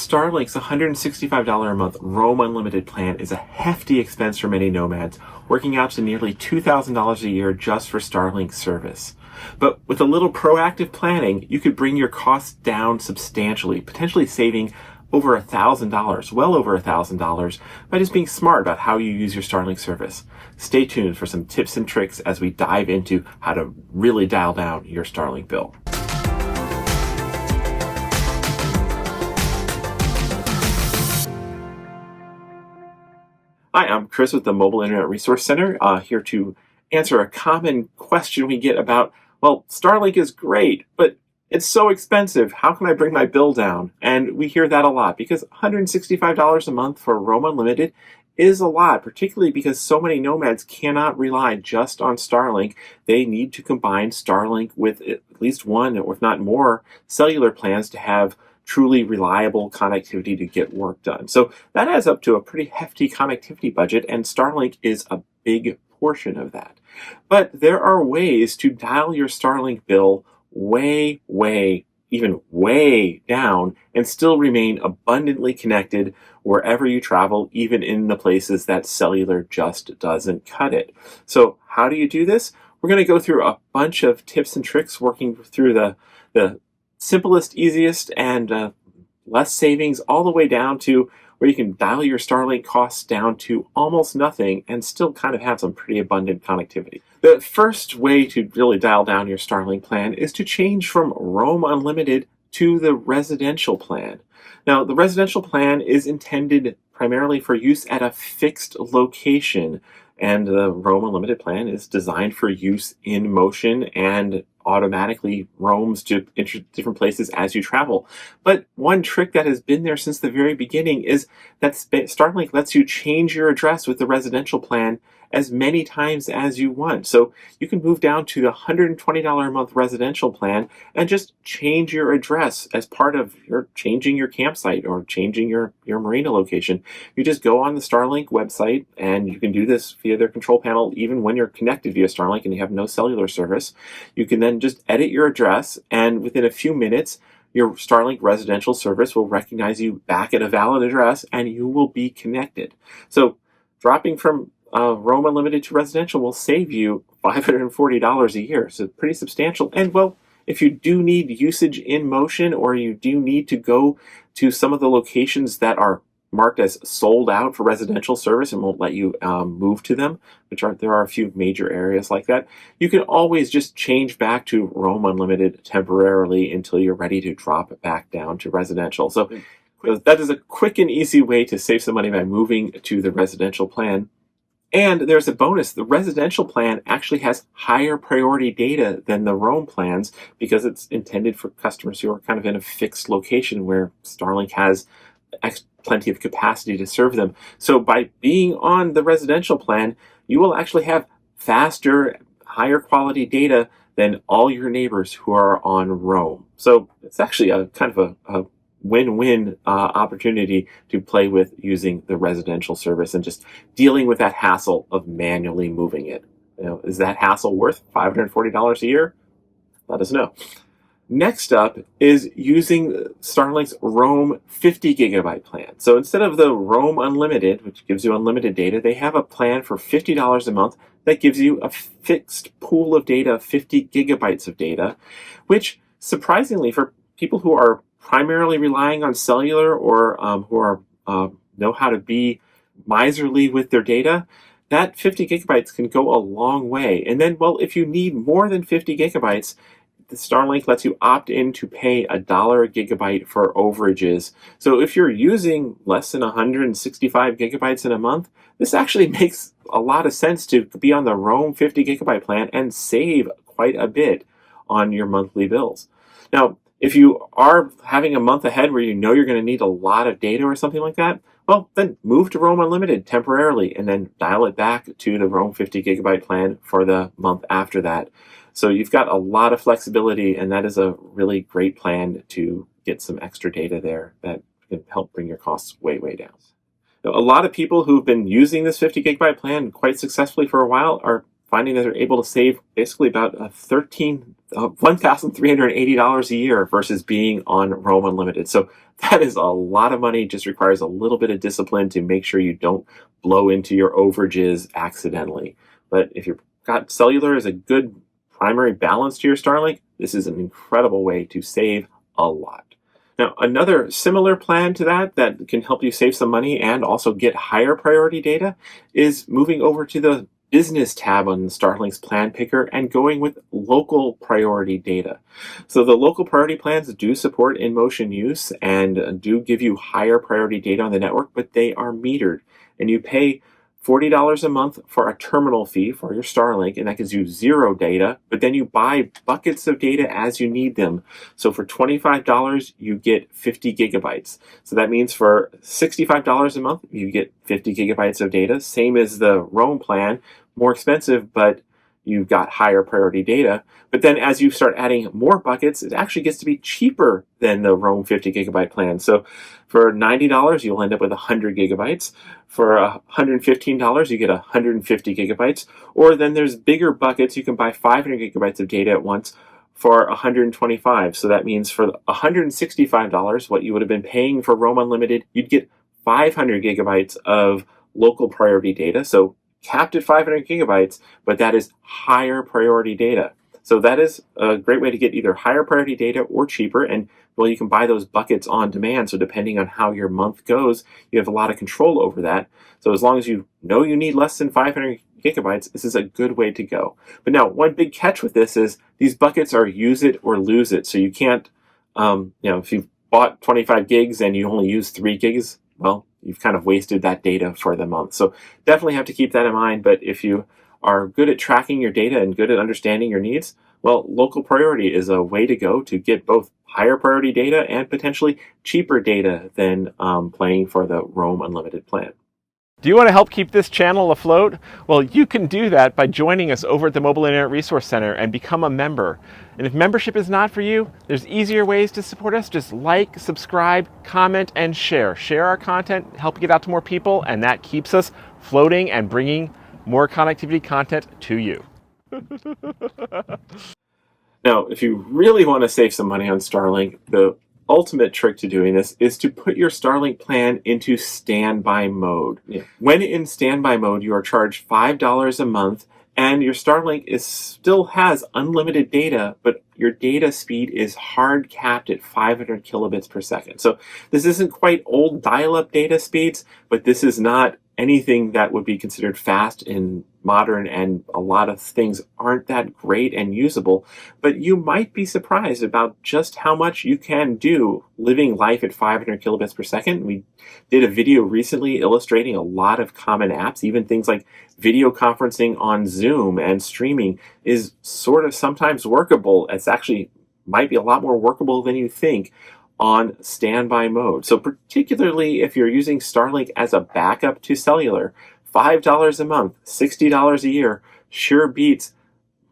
Starlink's $165 a month Roam Unlimited plan is a hefty expense for many nomads, working out to nearly $2,000 a year just for Starlink service. But with a little proactive planning, you could bring your costs down substantially, potentially saving over $1,000, well over $1,000, by just being smart about how you use your Starlink service. Stay tuned for some tips and tricks as we dive into how to really dial down your Starlink bill. Hi, I'm Chris with the Mobile Internet Resource Center, here to answer a common question we get about, well, Starlink is great, but it's so expensive. How can I bring my bill down? And we hear that a lot because $165 a month for Roam Unlimited is a lot, particularly because so many nomads cannot rely just on Starlink. They need to combine Starlink with at least one, or if not more, cellular plans to have truly reliable connectivity to get work done. So that adds up to a pretty hefty connectivity budget, and Starlink is a big portion of that. But there are ways to dial your Starlink bill way down and still remain abundantly connected wherever you travel, even in the places that cellular just doesn't cut it. So how do you do this? We're going to go through a bunch of tips and tricks, working through the simplest, easiest, and less savings, all the way down to where you can dial your Starlink costs down to almost nothing and still kind of have some pretty abundant connectivity. The first way to really dial down your Starlink plan is to change from Roam Unlimited to the residential plan. Now, the residential plan is intended primarily for use at a fixed location, and the Roam Unlimited plan is designed for use in motion and automatically roams to different places as you travel. But one trick that has been there since the very beginning is that Starlink lets you change your address with the residential plan as many times as you want. So you can move down to the $120 a month residential plan and just change your address as part of your changing your campsite or changing your marina location. You just go on the Starlink website, and you can do this via their control panel even when you're connected via Starlink and you have no cellular service. You can then just edit your address, and within a few minutes, your Starlink residential service will recognize you back at a valid address and you will be connected. So dropping from Roam Unlimited to residential will save you $540 a year. So pretty substantial. And well, if you do need usage in motion, or you do need to go to some of the locations that are marked as sold out for residential service and won't let you move to them, there are a few major areas like that, you can always just change back to Roam Unlimited temporarily until you're ready to drop it back down to residential. So that is a quick and easy way to save some money by moving to the residential plan. And there's a bonus. The residential plan actually has higher priority data than the Roam plans because it's intended for customers who are kind of in a fixed location where Starlink has plenty of capacity to serve them. So by being on the residential plan, you will actually have faster, higher quality data than all your neighbors who are on Roam. So it's actually a kind of a win-win opportunity to play with using the residential service and just dealing with that hassle of manually moving it. Is that hassle worth $540 a year? Let us know. Next up is using Starlink's Roam 50 gigabyte plan. So instead of the Roam Unlimited, which gives you unlimited data, they have a plan for $50 a month that gives you a fixed pool of data, 50 gigabytes of data, which surprisingly for people who are primarily relying on cellular or who are know how to be miserly with their data, that 50 gigabytes can go a long way. And then, well, if you need more than 50 gigabytes, the Starlink lets you opt in to pay $1 a gigabyte for overages. So if you're using less than 165 gigabytes in a month, this actually makes a lot of sense to be on the Roam 50 gigabyte plan and save quite a bit on your monthly bills. Now, if you are having a month ahead where you know you're going to need a lot of data or something like that, well, then move to Roam Unlimited temporarily and then dial it back to the Roam 50 gigabyte plan for the month after that. So you've got a lot of flexibility, and that is a really great plan to get some extra data there that can help bring your costs way down. Now, a lot of people who've been using this 50 gigabyte plan quite successfully for a while are finding that they're able to save basically about $1,380 a year versus being on Roam Unlimited. So that is a lot of money. Just requires a little bit of discipline to make sure you don't blow into your overages accidentally. But if you've got cellular as a good primary balance to your Starlink, this is an incredible way to save a lot. Now, another similar plan to that can help you save some money and also get higher priority data is moving over to the Business tab on Starlink's plan picker and going with local priority data. So the local priority plans do support in-motion use and do give you higher priority data on the network, but they are metered. And you pay $40 a month for a terminal fee for your Starlink, and that gives you 0 data, but then you buy buckets of data as you need them. So for $25, you get 50 gigabytes. So that means for $65 a month, you get 50 gigabytes of data, same as the Roam plan, more expensive, but you've got higher priority data. But then as you start adding more buckets, it actually gets to be cheaper than the Roam 50 gigabyte plan. So for $90, you'll end up with 100 gigabytes. For $115, you get 150 gigabytes. Or then there's bigger buckets. You can buy 500 gigabytes of data at once for $125. So that means for $165, what you would have been paying for Roam Unlimited, you'd get 500 gigabytes of local priority data. So capped at 500 gigabytes, but that is higher priority data. So that is a great way to get either higher priority data or cheaper. And well, you can buy those buckets on demand. So depending on how your month goes, you have a lot of control over that. So as long as you know you need less than 500 gigabytes, this is a good way to go. But now one big catch with this is these buckets are use it or lose it. So you can't, if you've bought 25 gigs and you only use 3 gigs, well, you've kind of wasted that data for the month. So definitely have to keep that in mind. But if you are good at tracking your data and good at understanding your needs, well, local priority is a way to go to get both higher priority data and potentially cheaper data than paying for the Roam Unlimited plan. Do you want to help keep this channel afloat? Well, you can do that by joining us over at the Mobile Internet Resource Center and become a member. And if membership is not for you, there's easier ways to support us. Just like, subscribe, comment, and share. Share our content, help get out to more people, and that keeps us floating and bringing more connectivity content to you. Now, if you really want to save some money on Starlink, the ultimate trick to doing this is to put your Starlink plan into standby mode. When in standby mode, you are charged $5 a month, and your Starlink still has unlimited data, but your data speed is hard capped at 500 kilobits per second. So this isn't quite old dial-up data speeds, but this is not anything that would be considered fast in modern, and a lot of things aren't that great and usable, but you might be surprised about just how much you can do living life at 500 kilobits per second. We did a video recently illustrating a lot of common apps, even things like video conferencing on Zoom and streaming is sort of sometimes workable. It's actually might be a lot more workable than you think on standby mode. So particularly if you're using Starlink as a backup to cellular, $5 a month, $60 a year sure beats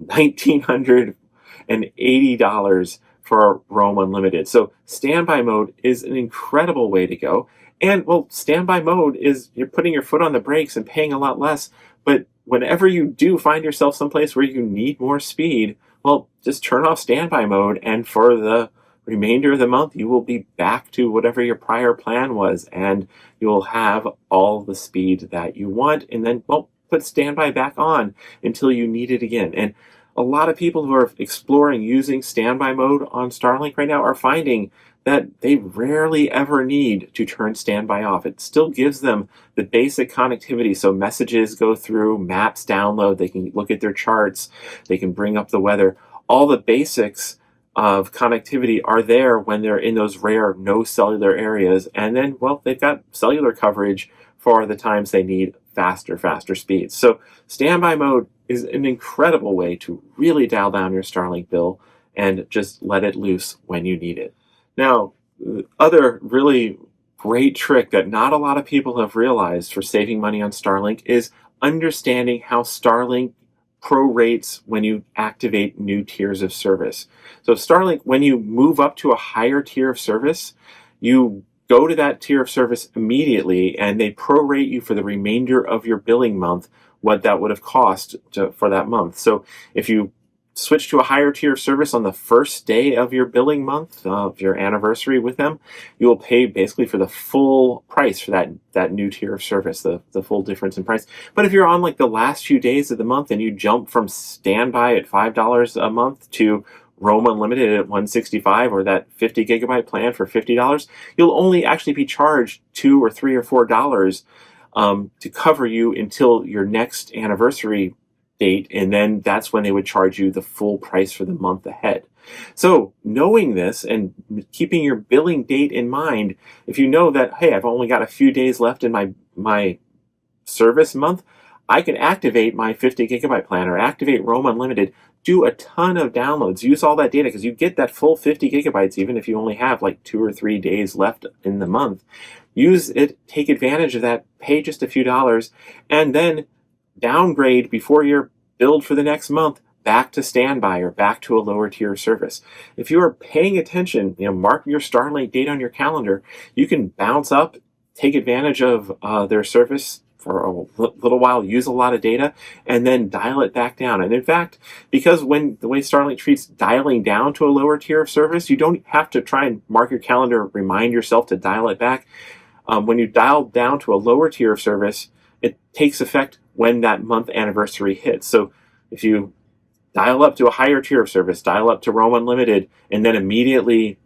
$1,980 for Roam Unlimited. So standby mode is an incredible way to go. And well, standby mode is you're putting your foot on the brakes and paying a lot less. But whenever you do find yourself someplace where you need more speed, well, just turn off standby mode, and for the remainder of the month, you will be back to whatever your prior plan was, and you will have all the speed that you want, and then, well, put standby back on until you need it again. And a lot of people who are exploring using standby mode on Starlink right now are finding that they rarely ever need to turn standby off. It still gives them the basic connectivity. So messages go through, maps download, they can look at their charts, they can bring up the weather. All the basics of connectivity are there when they're in those rare no cellular areas. And then, well, they've got cellular coverage for the times they need faster speeds. So standby mode is an incredible way to really dial down your Starlink bill and just let it loose when you need it. Now, the other really great trick that not a lot of people have realized for saving money on Starlink is understanding how Starlink prorates when you activate new tiers of service. So Starlink, when you move up to a higher tier of service, you go to that tier of service immediately, and they prorate you for the remainder of your billing month what that would have cost for that month. So if you switch to a higher tier of service on the first day of your billing month, of your anniversary with them, you will pay basically for the full price for that new tier of service, the full difference in price. But if you're on like the last few days of the month and you jump from Standby at $5 a month to Roam Unlimited at $165 or that 50 gigabyte plan for $50, you'll only actually be charged $2 or $3 or $4 to cover you until your next anniversary date, and then that's when they would charge you the full price for the month ahead. So knowing this and keeping your billing date in mind, if you know that, hey, I've only got a few days left in my service month, I can activate my 50 gigabyte plan or activate Roam Unlimited, do a ton of downloads, use all that data because you get that full 50 gigabytes even if you only have like 2 or 3 days left in the month. Use it, take advantage of that, pay just a few dollars, and then downgrade before you're billed for the next month back to Standby or back to a lower tier service. If you are paying attention, mark your Starlink date on your calendar, you can bounce up, take advantage of their service for a little while, use a lot of data, and then dial it back down. And in fact, because the way Starlink treats dialing down to a lower tier of service, you don't have to try and mark your calendar, remind yourself to dial it back. When you dial down to a lower tier of service, it takes effect when that month anniversary hits. So if you dial up to a higher tier of service, dial up to Roam Unlimited, and then immediately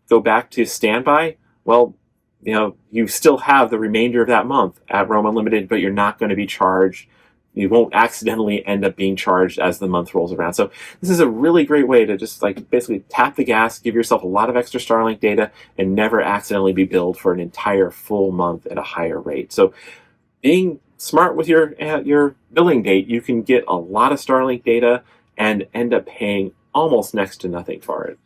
go back to Standby, well, you still have the remainder of that month at Roam Unlimited, but you're not going to be charged. You won't accidentally end up being charged as the month rolls around. So this is a really great way to just like basically tap the gas, give yourself a lot of extra Starlink data, and never accidentally be billed for an entire full month at a higher rate. So being smart with your billing date, you can get a lot of Starlink data and end up paying almost next to nothing for it.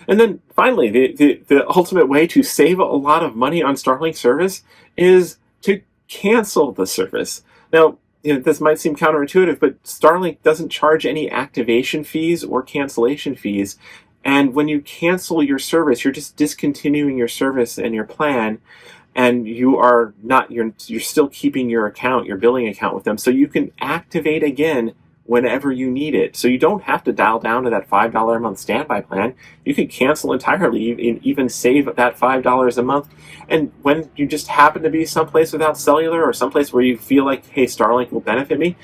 And then finally, the ultimate way to save a lot of money on Starlink service is to cancel the service. Now, this might seem counterintuitive, but Starlink doesn't charge any activation fees or cancellation fees. And when you cancel your service, you're just discontinuing your service and your plan, and you're still keeping your account, your billing account with them, so you can activate again whenever you need it. So you don't have to dial down to that $5 a month standby plan. You can cancel entirely and even save that $5 a month. And when you just happen to be someplace without cellular or someplace where you feel like, hey, Starlink will benefit me,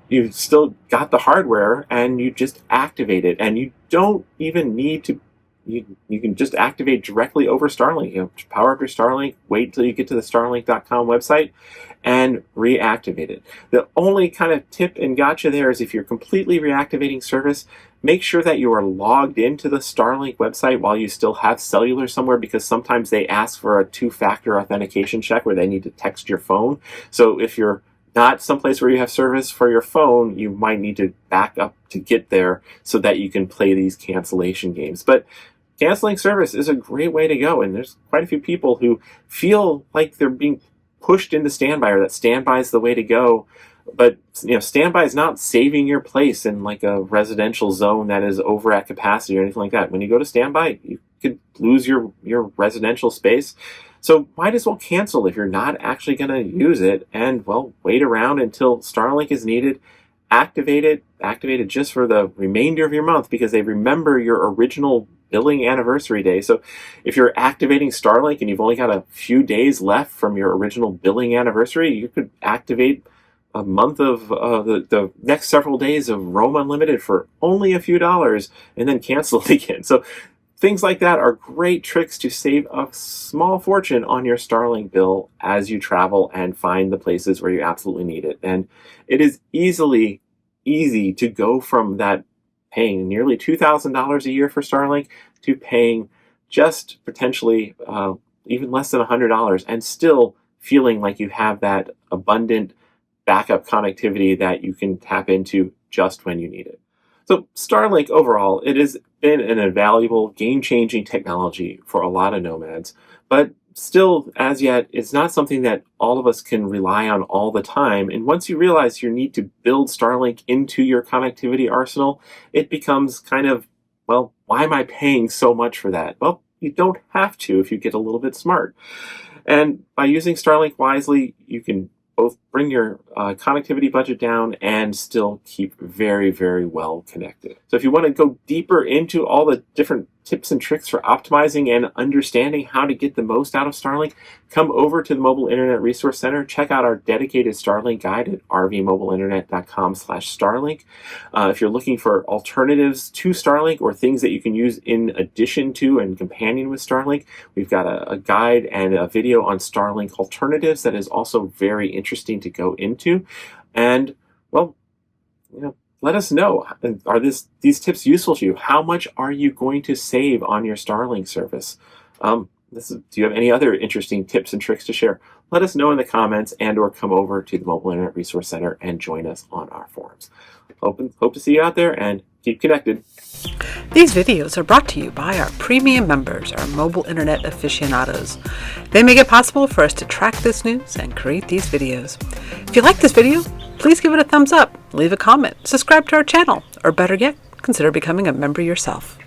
you've still got the hardware and you just activate it. And you don't even need to, you can just activate directly over Starlink. Power up your Starlink, wait till you get to the Starlink.com website, and reactivate it. The only kind of tip and gotcha there is if you're completely reactivating service, make sure that you are logged into the Starlink website while you still have cellular somewhere, because sometimes they ask for a two-factor authentication check where they need to text your phone. So if you're not someplace where you have service for your phone, you might need to back up to get there so that you can play these cancellation games. But canceling service is a great way to go, and there's quite a few people who feel like they're being pushed into Standby, or that Standby is the way to go. But Standby is not saving your place in like a residential zone that is over at capacity or anything like that. When you go to Standby, you could lose your residential space. So might as well cancel if you're not actually going to use it, and wait around until Starlink is needed. Activate it just for the remainder of your month, because they remember your original billing anniversary day. So if you're activating Starlink and you've only got a few days left from your original billing anniversary, you could activate a month of the next several days of Roam Unlimited for only a few dollars and then cancel it again. So things like that are great tricks to save a small fortune on your Starlink bill as you travel and find the places where you absolutely need it. And it is easy to go from that paying nearly $2,000 a year for Starlink to paying just potentially even less than $100 and still feeling like you have that abundant backup connectivity that you can tap into just when you need it. So Starlink overall, it has been an invaluable, game-changing technology for a lot of nomads, but still, as yet, it's not something that all of us can rely on all the time. And once you realize you need to build Starlink into your connectivity arsenal, it becomes kind of, why am I paying so much for that? Well, you don't have to if you get a little bit smart. And by using Starlink wisely, you can both bring your connectivity budget down and still keep very, very well connected. So if you want to go deeper into all the different tips and tricks for optimizing and understanding how to get the most out of Starlink, come over to the Mobile Internet Resource Center. Check out our dedicated Starlink guide at rvmobileinternet.com/Starlink. If you're looking for alternatives to Starlink or things that you can use in addition to and companion with Starlink, we've got a guide and a video on Starlink alternatives that is also very interesting to go into. And, well, let us know, are these tips useful to you? How much are you going to save on your Starlink service? Do you have any other interesting tips and tricks to share? Let us know in the comments or come over to the Mobile Internet Resource Center and join us on our forums. Hope to see you out there and keep connected. These videos are brought to you by our premium members, our mobile internet aficionados. They make it possible for us to track this news and create these videos. If you like this video, please give it a thumbs up, leave a comment, subscribe to our channel, or better yet, consider becoming a member yourself.